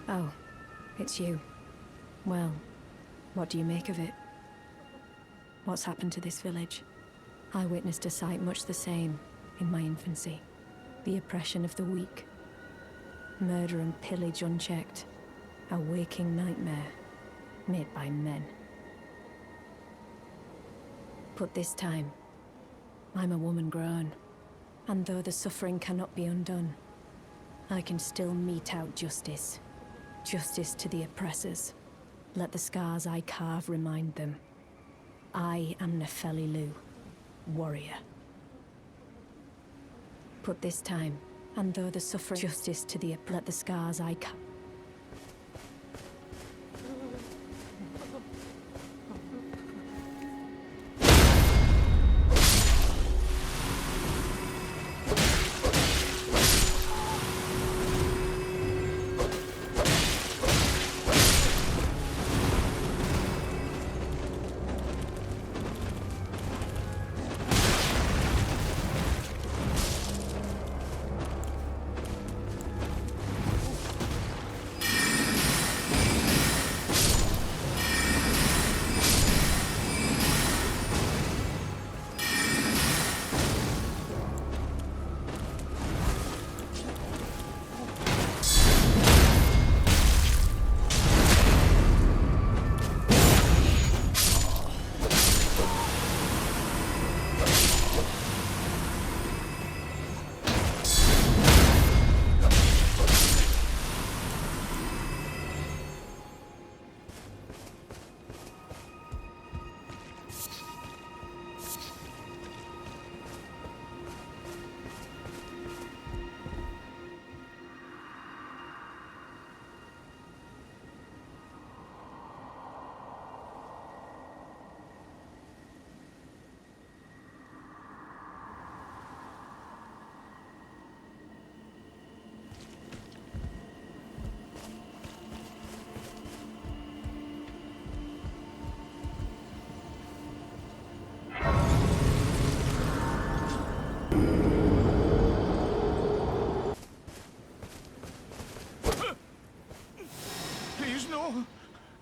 Oh, it's you. Well, what do you make of it? What's happened to this village? I witnessed a sight much the same in my infancy. The oppression of the weak. Murder and pillage unchecked. A waking nightmare made by men. But this time, I'm a woman grown. And though the suffering cannot be undone, I can still mete out justice. Justice to the oppressors. Let the scars I carve remind them. I am Nefeli Lu, warrior. But this time, and though the suffering... Justice to the... Let the scars I carve...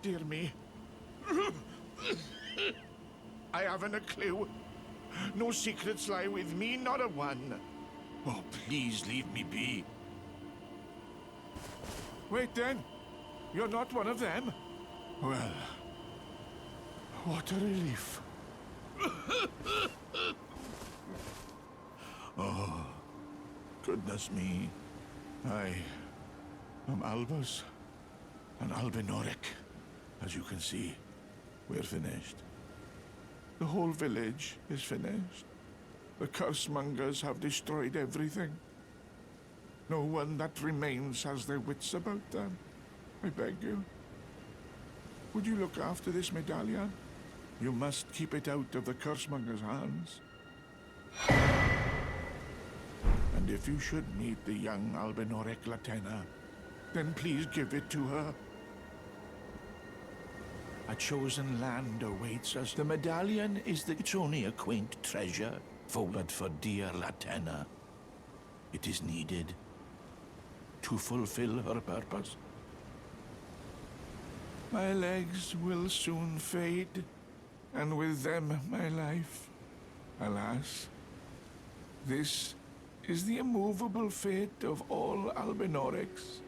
Dear me. I haven't a clue. No secrets lie with me, not a one. Oh, please leave me be. Wait then. You're not one of them? Well, what a relief. Oh, goodness me. I am Albus and Albinoric. As you can see, we're finished. The whole village is finished. The cursemongers have destroyed everything. No one that remains has their wits about them. I beg you. Would you look after this medallion? You must keep it out of the cursemongers' hands. And if you should meet the young Albinoric Latena, then please give it to her. A chosen land awaits us. The medallion it's only a quaint treasure, but for dear Latena, it is needed to fulfill her purpose. My legs will soon fade, and with them my life. Alas, this is the immovable fate of all Albinorics.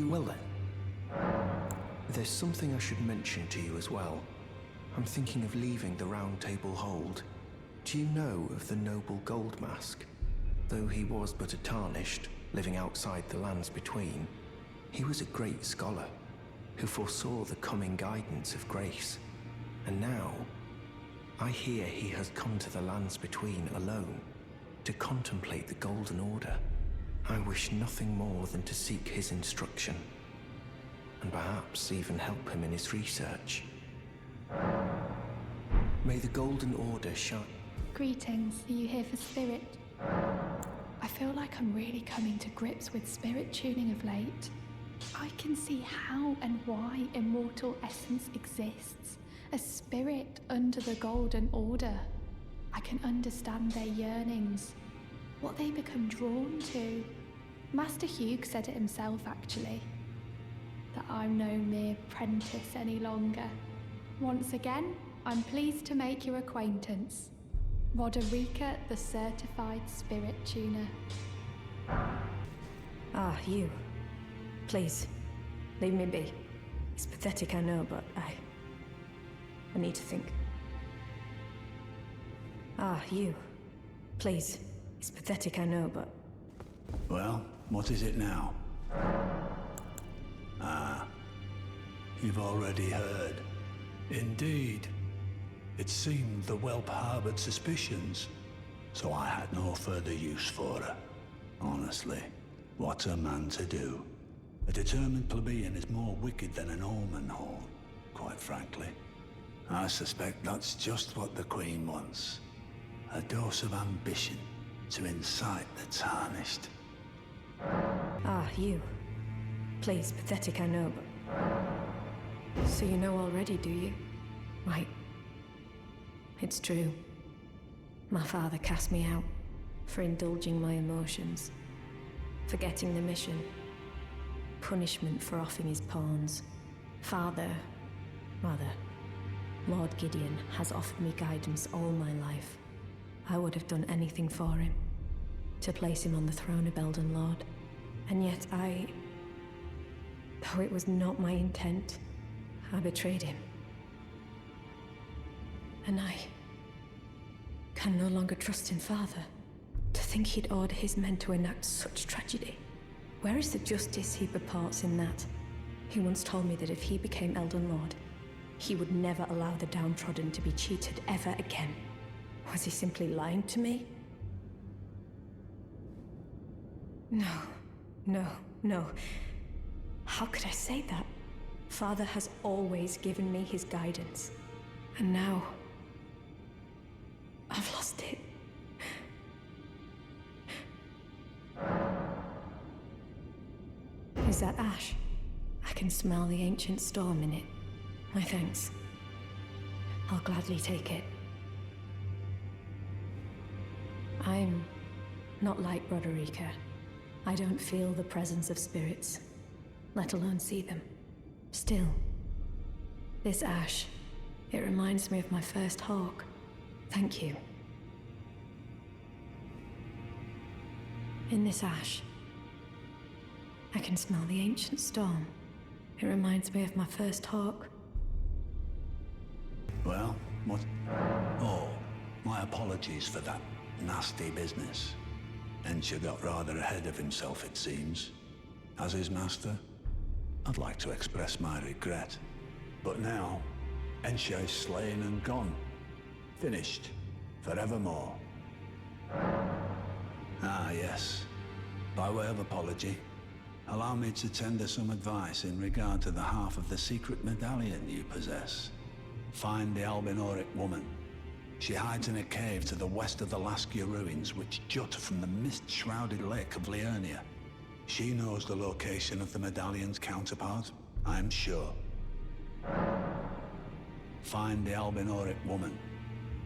you will then. There's something I should mention to you as well. I'm thinking of leaving the Round Table Hold. Do you know of the noble Gold Mask? Though he was but a tarnished, living outside the lands between, he was a great scholar who foresaw the coming guidance of grace. And now, I hear he has come to the lands between alone to contemplate the Golden Order. I wish nothing more than to seek his instruction, and perhaps even help him in his research. May the Golden Order shine. Greetings, are you here for spirit? I feel like I'm really coming to grips with spirit tuning of late. I can see how and why immortal essence exists. A spirit under the Golden Order. I can understand their yearnings, what they become drawn to. Master Hugh said it himself, actually, that I'm no mere apprentice any longer. Once again, I'm pleased to make your acquaintance. Roderica, the certified spirit tuner. Ah, you. Please, leave me be. It's pathetic, I know, but I need to think. Ah, you. Please, it's pathetic, I know, but... Well, what is it now? Ah, you've already heard. Indeed. It seemed the whelp harbored suspicions, so I had no further use for her. Honestly, what's a man to do? A determined plebeian is more wicked than an omen horn, quite frankly. I suspect that's just what the Queen wants. A dose of ambition to incite the tarnished. Ah, you. Please, pathetic, I know, but... So you know already, do you? Right. It's true. My father cast me out for indulging my emotions, forgetting the mission, punishment for offing his pawns. Lord Gideon has offered me guidance all my life. I would have done anything for him, to place him on the throne of Elden Lord. And yet though it was not my intent, I betrayed him. And I can no longer trust in Father. To think he'd order his men to enact such tragedy. Where is the justice he purports in that? He once told me that if he became Elden Lord, he would never allow the downtrodden to be cheated ever again. Was he simply lying to me? No. How could I say that? Father has always given me his guidance. And now... I've lost it. Is that ash? I can smell the ancient storm in it. My thanks. I'll gladly take it. I'm not like Roderica. I don't feel the presence of spirits, let alone see them. Still, this ash, it reminds me of my first hawk. Thank you. In this ash, I can smell the ancient storm. It reminds me of my first hawk. Well, what? Oh, my apologies for that nasty business. Ensha got rather ahead of himself, it seems. As his master, I'd like to express my regret. But now, Ensha is slain and gone. Finished. Forevermore. Ah, yes. By way of apology, allow me to tender some advice in regard to the half of the secret medallion you possess. Find the Albinoric woman. She hides in a cave to the west of the Laskia ruins, which jut from the mist-shrouded lake of Liurnia. She knows the location of the medallion's counterpart, I'm sure. Find the Albinoric woman.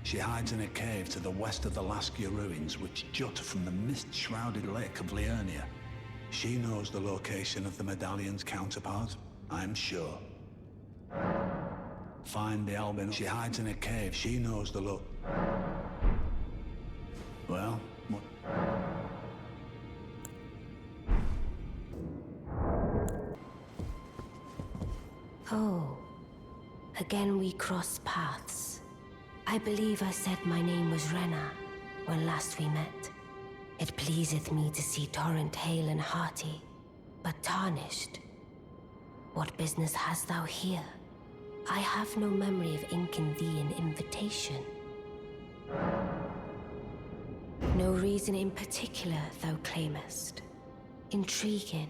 She hides in a cave to the west of the Laskia ruins, which jut from the mist-shrouded lake of Liurnia. She knows the location of the medallion's counterpart, I'm sure. Find the Albin. She hides in a cave. She knows the look. Well, what? Oh, again we cross paths. I believe I said my name was Rena when last we met. It pleaseth me to see Torrent hale and hearty, but tarnished. What business hast thou here? I have no memory of inking thee an invitation. No reason in particular thou claimest. Intriguing.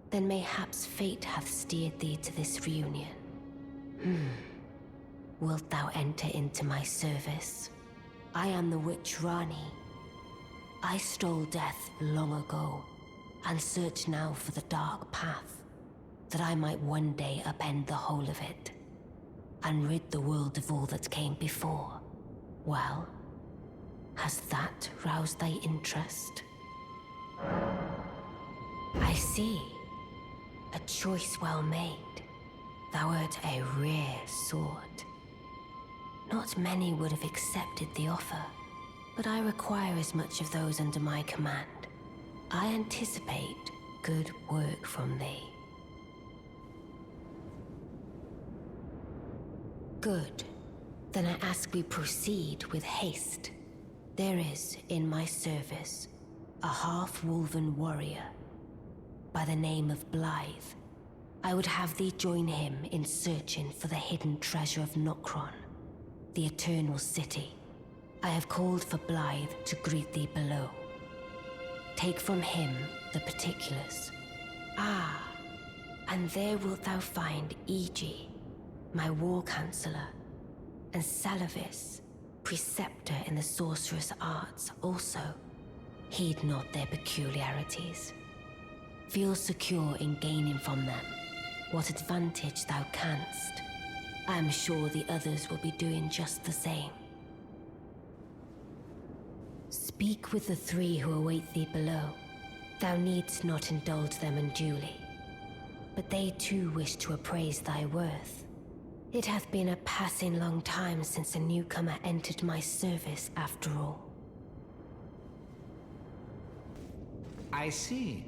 Then mayhaps fate hath steered thee to this reunion. Wilt thou enter into my service? I am the witch Rani. I stole death long ago, and search now for the dark path, that I might one day upend the whole of it, and rid the world of all that came before. Well, has that roused thy interest? I see. A choice well made. Thou art a rare sword. Not many would have accepted the offer, but I require as much of those under my command. I anticipate good work from thee. Good. Then I ask we proceed with haste. There is, in my service, a half-wolven warrior by the name of Blythe. I would have thee join him in searching for the hidden treasure of Nokron, the Eternal City. I have called for Blythe to greet thee below. Take from him the particulars. Ah, and there wilt thou find Iji, my war counselor, and Salavis, preceptor in the sorcerous arts also. Heed not their peculiarities. Feel secure in gaining from them what advantage thou canst. I am sure the others will be doing just the same. Speak with the three who await thee below. Thou needst not indulge them unduly, but they too wish to appraise thy worth. It hath been a passing long time since a newcomer entered my service, after all. I see.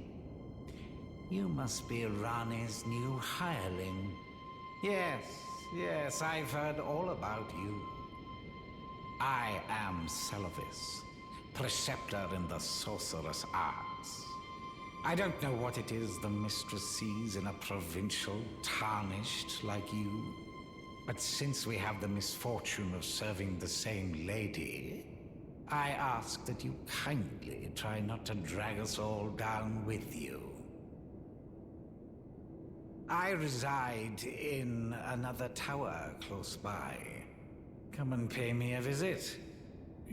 You must be Rani's new hireling. Yes, I've heard all about you. I am Salavis, preceptor in the sorcerous arts. I don't know what it is the mistress sees in a provincial tarnished like you, but since we have the misfortune of serving the same lady, I ask that you kindly try not to drag us all down with you. I reside in another tower close by. Come and pay me a visit,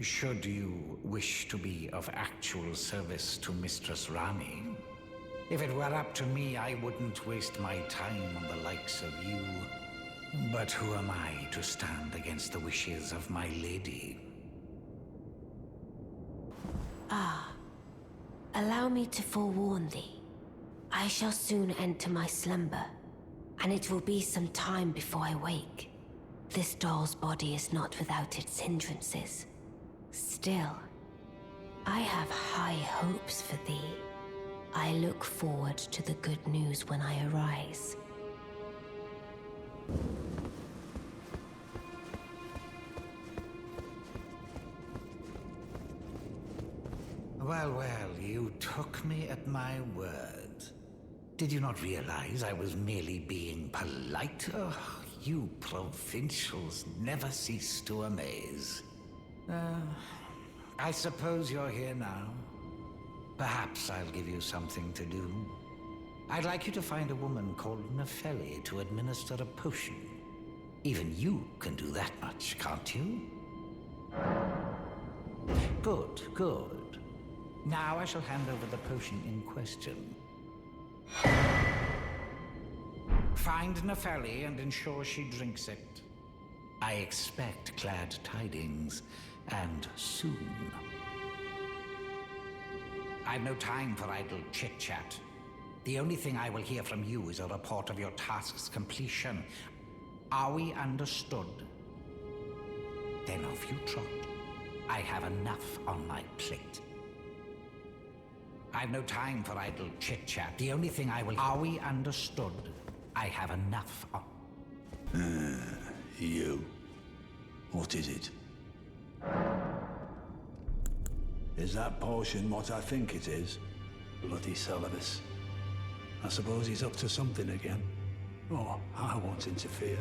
should you wish to be of actual service to Mistress Rani. If it were up to me, I wouldn't waste my time on the likes of you. But who am I to stand against the wishes of my lady? Allow me to forewarn thee. I shall soon enter my slumber, and it will be some time before I wake. This doll's body is not without its hindrances. Still, I have high hopes for thee. I look forward to the good news when I arise. Well, you took me at my word. Did you not realize I was merely being polite? Oh, you provincials never cease to amaze. I suppose you're here now. Perhaps I'll give you something to do. I'd like you to find a woman called Nefeli to administer a potion. Even you can do that much, can't you? Good. Now I shall hand over the potion in question. Find Nefeli and ensure she drinks it. I expect glad tidings, and soon. I've no time for idle chit-chat. The only thing I will hear from you is a report of your task's completion. Are we understood? Then off you trot. I have enough on my plate. I've no time for idle chit-chat. The only thing I will... Are we understood? I have enough of... You. What is it? Is that potion what I think it is? Bloody Celadus. I suppose he's up to something again. Oh, I won't interfere.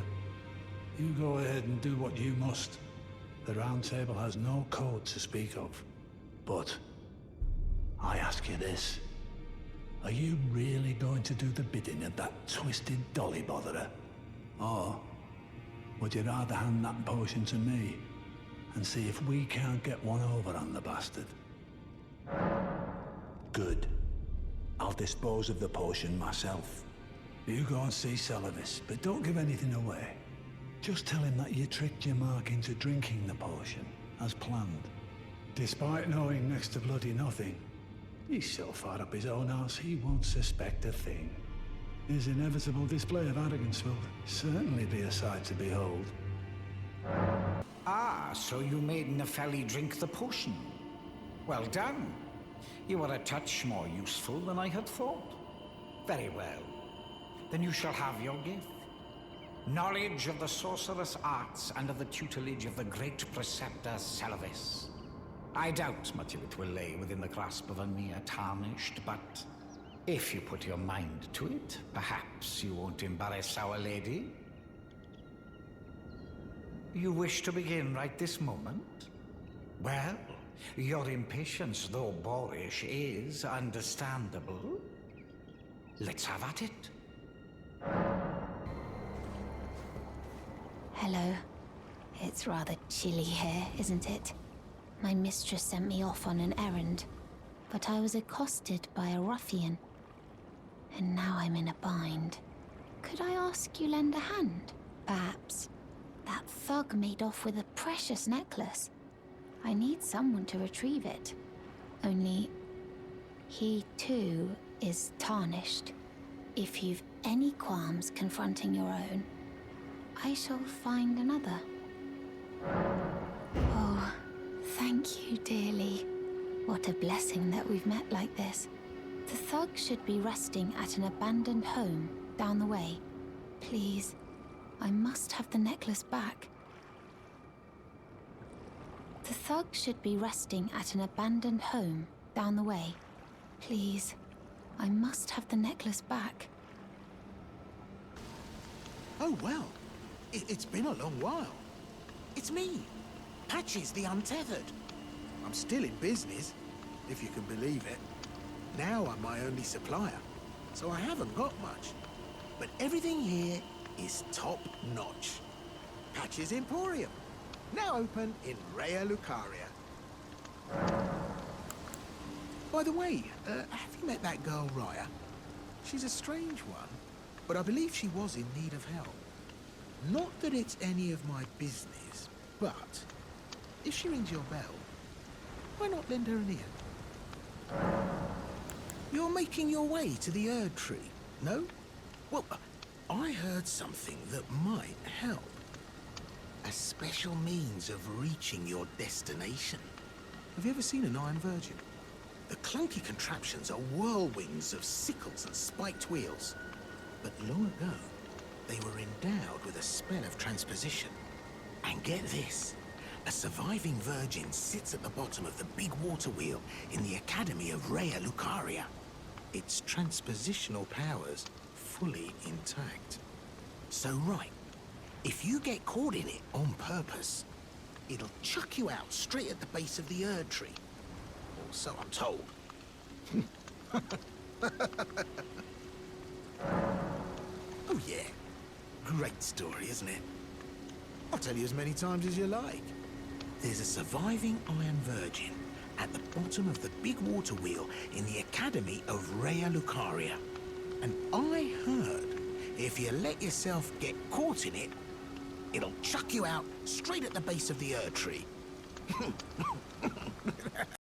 You go ahead and do what you must. The Round Table has no code to speak of. But I ask you this. Are you really going to do the bidding of that twisted dolly botherer? Or would you rather hand that potion to me and see if we can't get one over on the bastard? Good. I'll dispose of the potion myself. You go and see Celadus, but don't give anything away. Just tell him that you tricked your mark into drinking the potion, as planned. Despite knowing next to bloody nothing, he's so far up his own arse he won't suspect a thing. His inevitable display of arrogance will certainly be a sight to behold. Ah, so you made Nepheli drink the potion. Well done. You are a touch more useful than I had thought. Very well. Then you shall have your gift. Knowledge of the sorcerous arts under the tutelage of the great preceptor Celadus. I doubt much of it will lay within the grasp of a mere tarnished, but if you put your mind to it, perhaps you won't embarrass our lady. You wish to begin right this moment? Well, your impatience, though boorish, is understandable. Let's have at it. Hello. It's rather chilly here, isn't it? My mistress sent me off on an errand, but I was accosted by a ruffian. And now I'm in a bind. Could I ask you lend a hand? Perhaps. That thug made off with a precious necklace. I need someone to retrieve it. Only, he too is tarnished. If you've any qualms confronting your own, I shall find another. Oh, thank you dearly. What a blessing that we've met like this. The thug should be resting at an abandoned home down the way. Please, I must have the necklace back. The thug should be resting at an abandoned home down the way. Please, I must have the necklace back. Oh, well. It's been a long while. It's me, Patches the Untethered. I'm still in business, if you can believe it. Now I'm my only supplier, so I haven't got much. But everything here is top-notch. Patches Emporium, now open in Raya Lucaria. By the way, have you met that girl, Raya? She's a strange one, but I believe she was in need of help. Not that it's any of my business, but if she rings your bell, why not lend her an ear? You're making your way to the Erd Tree, no? Well, I heard something that might help. A special means of reaching your destination. Have you ever seen an Iron Virgin? The clunky contraptions are whirlwinds of sickles and spiked wheels. But long ago, they were endowed with a spell of transposition. And get this, a surviving virgin sits at the bottom of the big water wheel in the Academy of Raya Lucaria. Its transpositional powers fully intact. So right, if you get caught in it on purpose, it'll chuck you out straight at the base of the Erd Tree. Or so I'm told. Oh yeah. Great story, isn't it? I'll tell you as many times as you like. There's a surviving Iron Virgin at the bottom of the big water wheel in the Academy of Raya Lucaria. And I heard if you let yourself get caught in it, it'll chuck you out straight at the base of the Erd Tree.